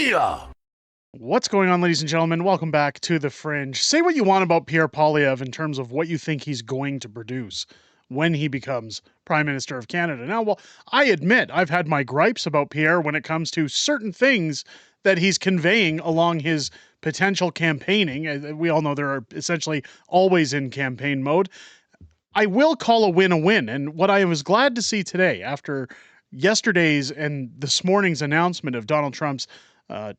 Media. What's going on, ladies and gentlemen? Welcome back to The Fringe. Say what you want about Pierre Poilievre in terms of what you think he's going to produce when he becomes Prime Minister of Canada. Now, well, I admit I've had my gripes about Pierre when it comes to certain things that he's conveying along his potential campaigning. We all know they're essentially always in campaign mode. I will call a win, and what I was glad to see today after yesterday's and this morning's announcement of Donald Trump's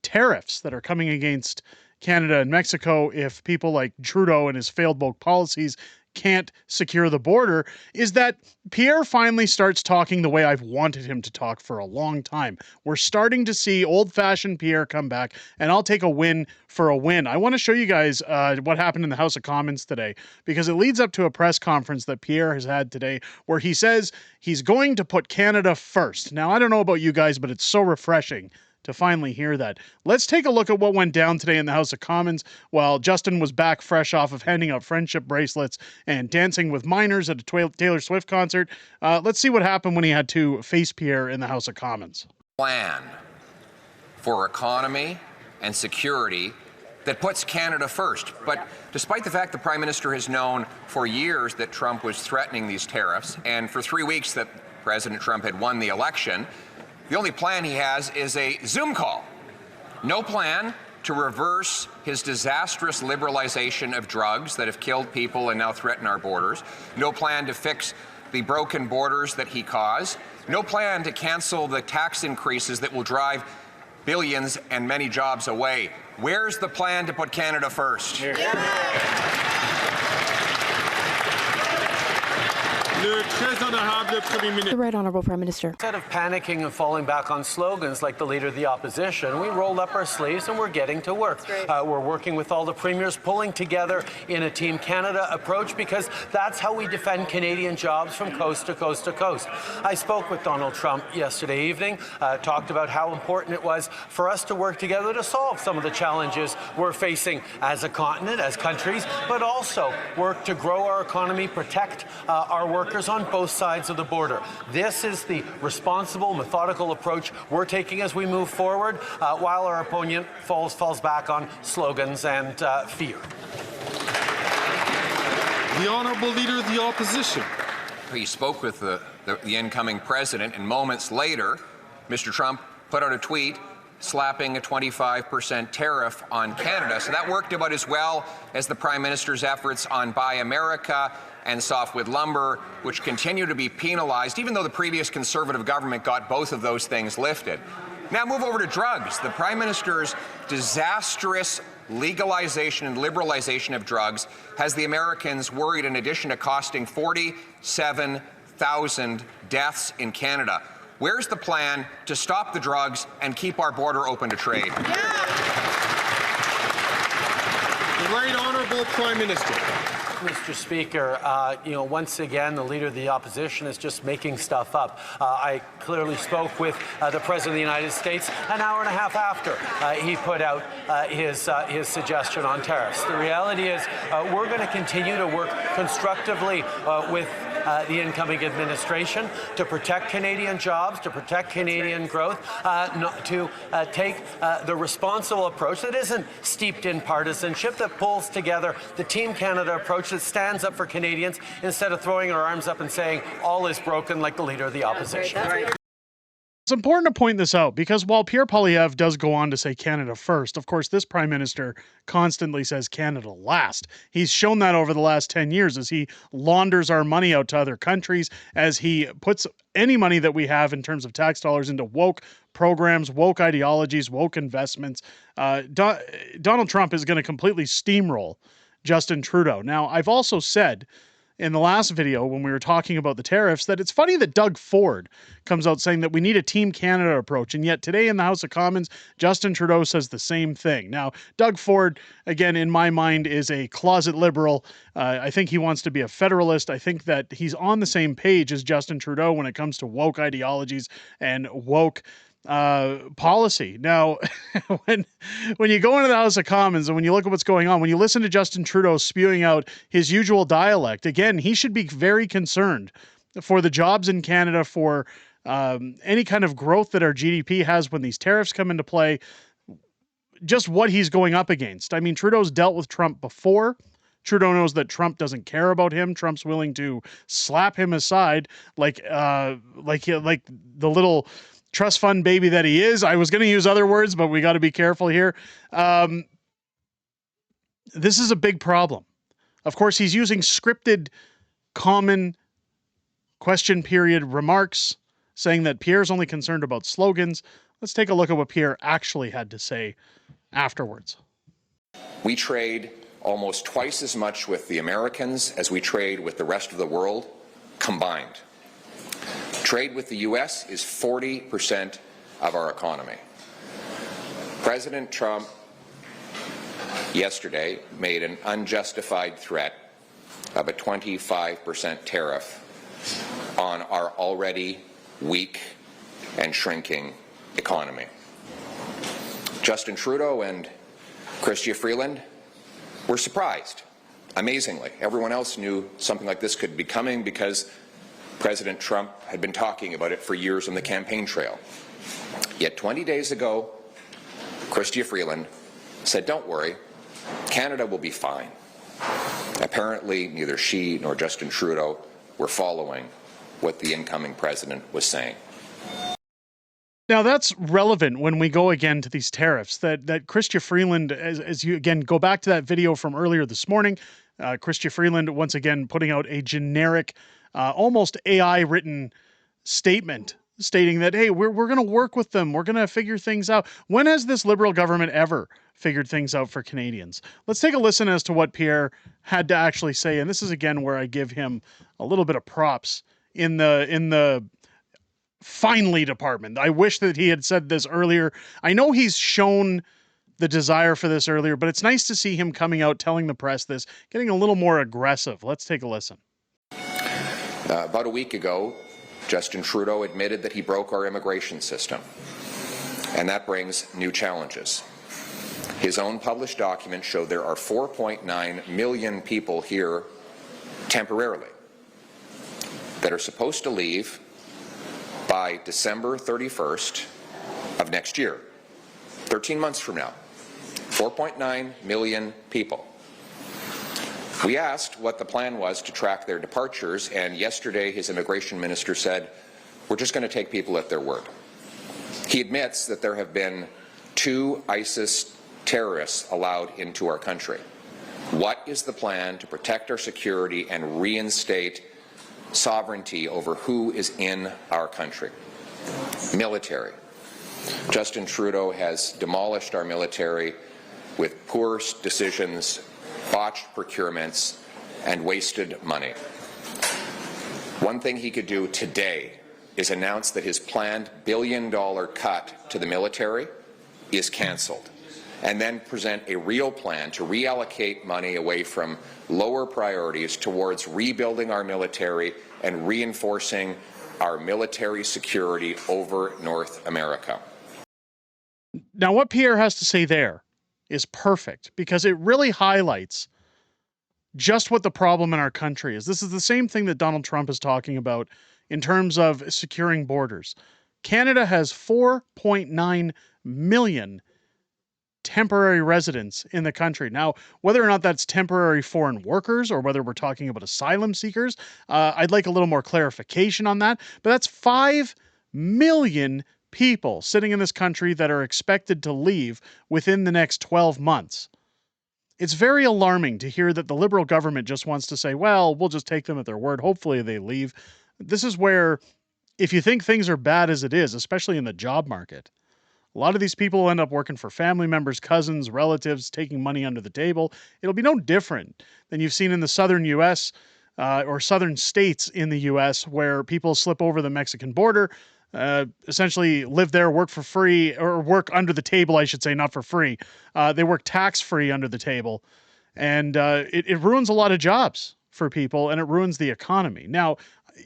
tariffs that are coming against Canada and Mexico if people like Trudeau and his failed woke policies can't secure the border, is that Pierre finally starts talking the way I've wanted him to talk for a long time. We're starting to see old-fashioned Pierre come back, and I'll take a win for a win. I want to show you guys what happened in the House of Commons today, because it leads up to a press conference that Pierre has had today where he says he's going to put Canada first. Now, I don't know about you guys, but it's so refreshing to finally hear that. Let's take a look at what went down today in the House of Commons while Justin was back fresh off of handing out friendship bracelets and dancing with minors at a Taylor Swift concert. Let's see what happened when he had to face Pierre in the House of Commons. Plan for economy and security that puts Canada first. But despite the fact the Prime Minister has known for years that Trump was threatening these tariffs, and for 3 weeks that President Trump had won the election, the only plan he has is a Zoom call. No plan to reverse his disastrous liberalization of drugs that have killed people and now threaten our borders. No plan to fix the broken borders that he caused. No plan to cancel the tax increases that will drive billions and many jobs away. Where's the plan to put Canada first? The Right Honourable Prime Minister. Instead of panicking and falling back on slogans like the Leader of the Opposition, we rolled up our sleeves and we're getting to work. We're working with all the premiers, pulling together in a Team Canada approach, because that's how we defend Canadian jobs from coast to coast to coast. I spoke with Donald Trump yesterday evening, talked about how important it was for us to work together to solve some of the challenges we're facing as a continent, as countries, but also work to grow our economy, protect our workers on both sides of the border. This is the responsible, methodical approach we're taking as we move forward, while our opponent falls back on slogans and fear. The Honourable Leader of the Opposition. He spoke with the incoming president, and moments later, Mr. Trump put out a tweet slapping a 25% tariff on Canada. So that worked about as well as the Prime Minister's efforts on Buy America and softwood lumber, which continue to be penalized, even though the previous Conservative government got both of those things lifted. Now move over to drugs. The Prime Minister's disastrous legalization and liberalization of drugs has the Americans worried, in addition to costing 47,000 deaths in Canada. Where's the plan to stop the drugs and keep our border open to trade? The Right Honourable Prime Minister. Mr. Speaker, once again, the Leader of the Opposition is just making stuff up. I clearly spoke with the President of the United States an hour and a half after he put out his suggestion on tariffs. The reality is we're going to continue to work constructively with the incoming administration to protect Canadian jobs, to protect Canadian growth, to take the responsible approach that isn't steeped in partisanship, that pulls together the Team Canada approach that stands up for Canadians instead of throwing our arms up and saying all is broken like the Leader of the Opposition. It's important to point this out because while Pierre Poilievre does go on to say Canada first, of course, this Prime Minister constantly says Canada last. He's shown that over the last 10 years as he launders our money out to other countries, as he puts any money that we have in terms of tax dollars into woke programs, woke ideologies, woke investments. Donald Trump is going to completely steamroll Justin Trudeau. Now, I've also said in the last video when we were talking about the tariffs that it's funny that Doug Ford comes out saying that we need a Team Canada approach, and yet today in the House of Commons, Justin Trudeau says the same thing. Now, Doug Ford, again, in my mind, is a closet liberal. I think he wants to be a federalist. I think that he's on the same page as Justin Trudeau when it comes to woke ideologies and woke policy. Now, when you go into the House of Commons and when you look at what's going on, when you listen to Justin Trudeau spewing out his usual dialect, again, he should be very concerned for the jobs in Canada, for any kind of growth that our GDP has when these tariffs come into play. just what he's going up against. I mean, Trudeau's dealt with Trump before. Trudeau knows that Trump doesn't care about him. Trump's willing to slap him aside like the little trust fund baby that he is. I was going to use other words, but we got to be careful here. This is a big problem. Of course, he's using scripted, common question period remarks, saying that Pierre's only concerned about slogans. Let's take a look at what Pierre actually had to say afterwards. We trade almost twice as much with the Americans as we trade with the rest of the world combined. Trade with the U.S. is 40% of our economy. President Trump yesterday made an unjustified threat of a 25% tariff on our already weak and shrinking economy. Justin Trudeau and Chrystia Freeland were surprised, amazingly. Everyone else knew something like this could be coming because President Trump had been talking about it for years on the campaign trail. Yet 20 days ago, Chrystia Freeland said, "Don't worry, Canada will be fine." Apparently, neither she nor Justin Trudeau were following what the incoming president was saying. Now, that's relevant when we go again to these tariffs, that Chrystia Freeland, as you again go back to that video from earlier this morning, Chrystia Freeland once again putting out a generic, almost AI-written statement stating that, hey, we're going to work with them. We're going to figure things out. When has this Liberal government ever figured things out for Canadians? Let's take a listen as to what Pierre had to actually say. And this is, again, where I give him a little bit of props in the finally department. I wish that he had said this earlier. I know he's shown the desire for this earlier, but it's nice to see him coming out, telling the press this, getting a little more aggressive. Let's take a listen. About a week ago, Justin Trudeau admitted that he broke our immigration system, and that brings new challenges. His own published documents show there are 4.9 million people here temporarily that are supposed to leave by December 31st of next year, 13 months from now. 4.9 million people. We asked what the plan was to track their departures, and yesterday his immigration minister said, "We're just going to take people at their word." He admits that there have been 2 ISIS terrorists allowed into our country. What is the plan to protect our security and reinstate sovereignty over who is in our country? Military. Justin Trudeau has demolished our military with poor decisions, botched procurements, and wasted money. One thing he could do today is announce that his planned billion-dollar cut to the military is cancelled, and then present a real plan to reallocate money away from lower priorities towards rebuilding our military and reinforcing our military security over North America. Now, what Pierre has to say there is perfect, because it really highlights just what the problem in our country is. This is the same thing that Donald Trump is talking about in terms of securing borders. Canada has 4.9 million temporary residents in the country. Now, whether or not that's temporary foreign workers or whether we're talking about asylum seekers, I'd like a little more clarification on that. But that's 5 million people sitting in this country that are expected to leave within the next 12 months. It's very alarming to hear that the Liberal government just wants to say, well, we'll just take them at their word. Hopefully they leave. This is where, if you think things are bad as it is, especially in the job market, a lot of these people will end up working for family members, cousins, relatives, taking money under the table. It'll be no different than you've seen in the southern U.S. Or southern states in the U.S. where people slip over the Mexican border, essentially live there, work for free, or work under the table, I should say, not for free. They work tax-free under the table. And it ruins a lot of jobs for people, and it ruins the economy. Now,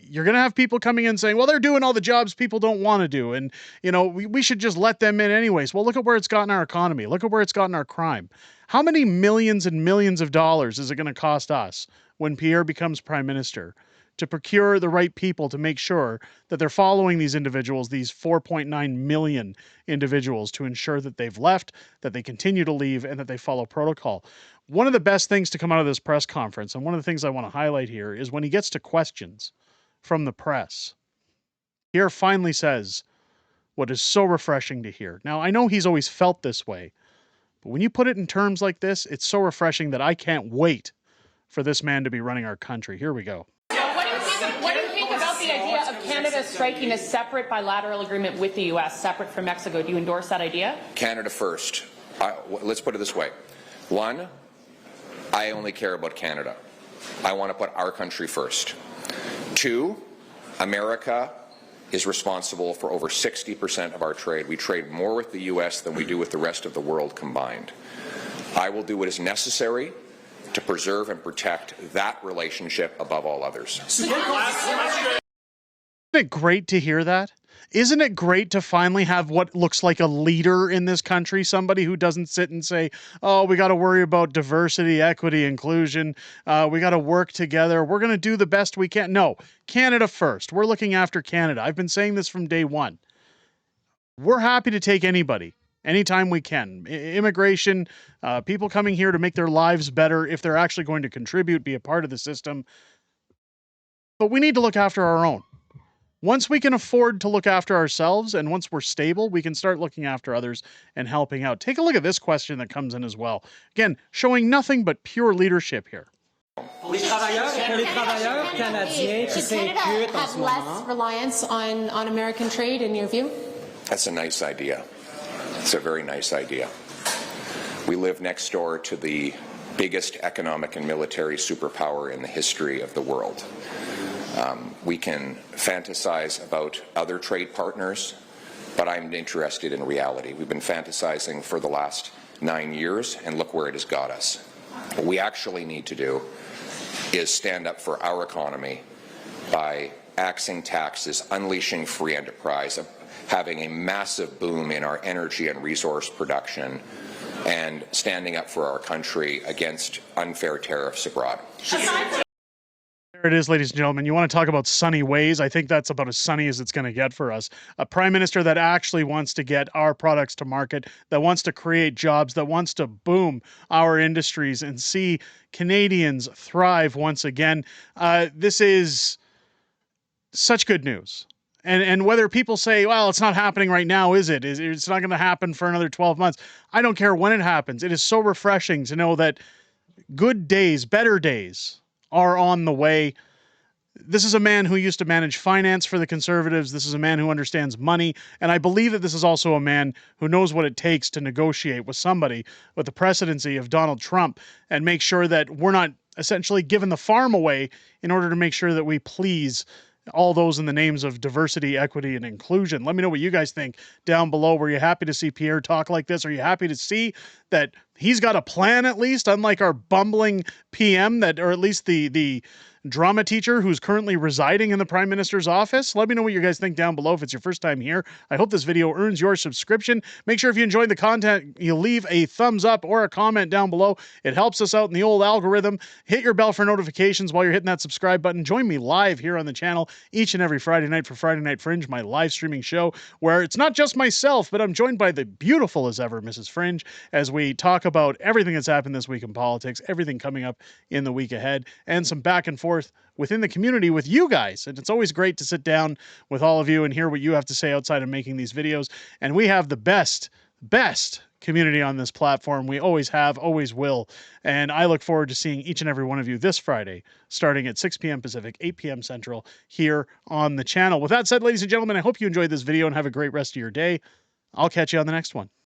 you're going to have people coming in saying, well, they're doing all the jobs people don't want to do. And, you know, we should just let them in anyways. Well, look at where it's gotten our economy. Look at where it's gotten our crime. How many millions and millions of dollars is it going to cost us when Pierre becomes prime minister to procure the right people to make sure that they're following these individuals, these 4.9 million individuals, to ensure that they've left, that they continue to leave, and that they follow protocol. One of the best things to come out of this press conference, and one of the things I want to highlight here, is when he gets to questions from the press. Pierre finally says what is so refreshing to hear. Now, I know he's always felt this way, but when you put it in terms like this, it's so refreshing that I can't wait for this man to be running our country. Here we go. What do you think about the idea of Canada striking a separate bilateral agreement with the U.S., separate from Mexico? Do you endorse that idea? Canada first. Let's put it this way. One, I only care about Canada. I want to put our country first. Two, America is responsible for over 60% of our trade. We trade more with the U.S. than we do with the rest of the world combined. I will do what is necessary to preserve and protect that relationship above all others. Isn't it great to hear that? Isn't it great to finally have what looks like a leader in this country? Somebody who doesn't sit and say, oh, we got to worry about diversity, equity, inclusion. We got to work together. We're going to do the best we can. No, Canada first. We're looking after Canada. I've been saying this from day one. We're happy to take anybody, anytime we can. Immigration, people coming here to make their lives better if they're actually going to contribute, be a part of the system. But we need to look after our own. Once we can afford to look after ourselves, and once we're stable, we can start looking after others and helping out. Take a look at this question that comes in as well. Again, showing nothing but pure leadership here. Should Canada have less reliance on American trade, in your view? That's a nice idea. It's a very nice idea. We live next door to the biggest economic and military superpower in the history of the world. We can fantasize about other trade partners, but I'm interested in reality. We've been fantasizing for the last 9 years, and look where it has got us. What we actually need to do is stand up for our economy by axing taxes, unleashing free enterprise, having a massive boom in our energy and resource production, and standing up for our country against unfair tariffs abroad. There it is, ladies and gentlemen. You want to talk about sunny ways? I think that's about as sunny as it's going to get for us. A prime minister that actually wants to get our products to market, that wants to create jobs, that wants to boom our industries and see Canadians thrive once again. This is such good news. And whether people say, well, it's not happening right now, is it? It's not going to happen for another 12 months. I don't care when it happens. It is so refreshing to know that good days, better days, are on the way. This is a man who used to manage finance for the Conservatives. This is a man who understands money. And I believe that this is also a man who knows what it takes to negotiate with somebody with the presidency of Donald Trump and make sure that we're not essentially giving the farm away in order to make sure that we please all those in the names of diversity, equity, and inclusion. Let me know what you guys think down below. Were you happy to see Pierre talk like this? Are you happy to see that he's got a plan, at least, unlike our bumbling PM, that, or at least the drama teacher who's currently residing in the Prime Minister's office? Let me know what you guys think down below if it's your first time here. I hope this video earns your subscription. Make sure if you enjoyed the content, you leave a thumbs up or a comment down below. It helps us out in the old algorithm. Hit your bell for notifications while you're hitting that subscribe button. Join me live here on the channel each and every Friday night for Friday Night Fringe, my live streaming show, where it's not just myself, but I'm joined by the beautiful as ever Mrs. Fringe, as we talk about everything that's happened this week in politics, everything coming up in the week ahead, and some back and forth within the community with you guys. And it's always great to sit down with all of you and hear what you have to say outside of making these videos. And we have the best community on this platform. We always have, always will. And I look forward to seeing each and every one of you this Friday, starting at 6 p.m. Pacific, 8 p.m. Central, here on the channel. With that said, ladies and gentlemen, I hope you enjoyed this video and have a great rest of your day. I'll catch you on the next one.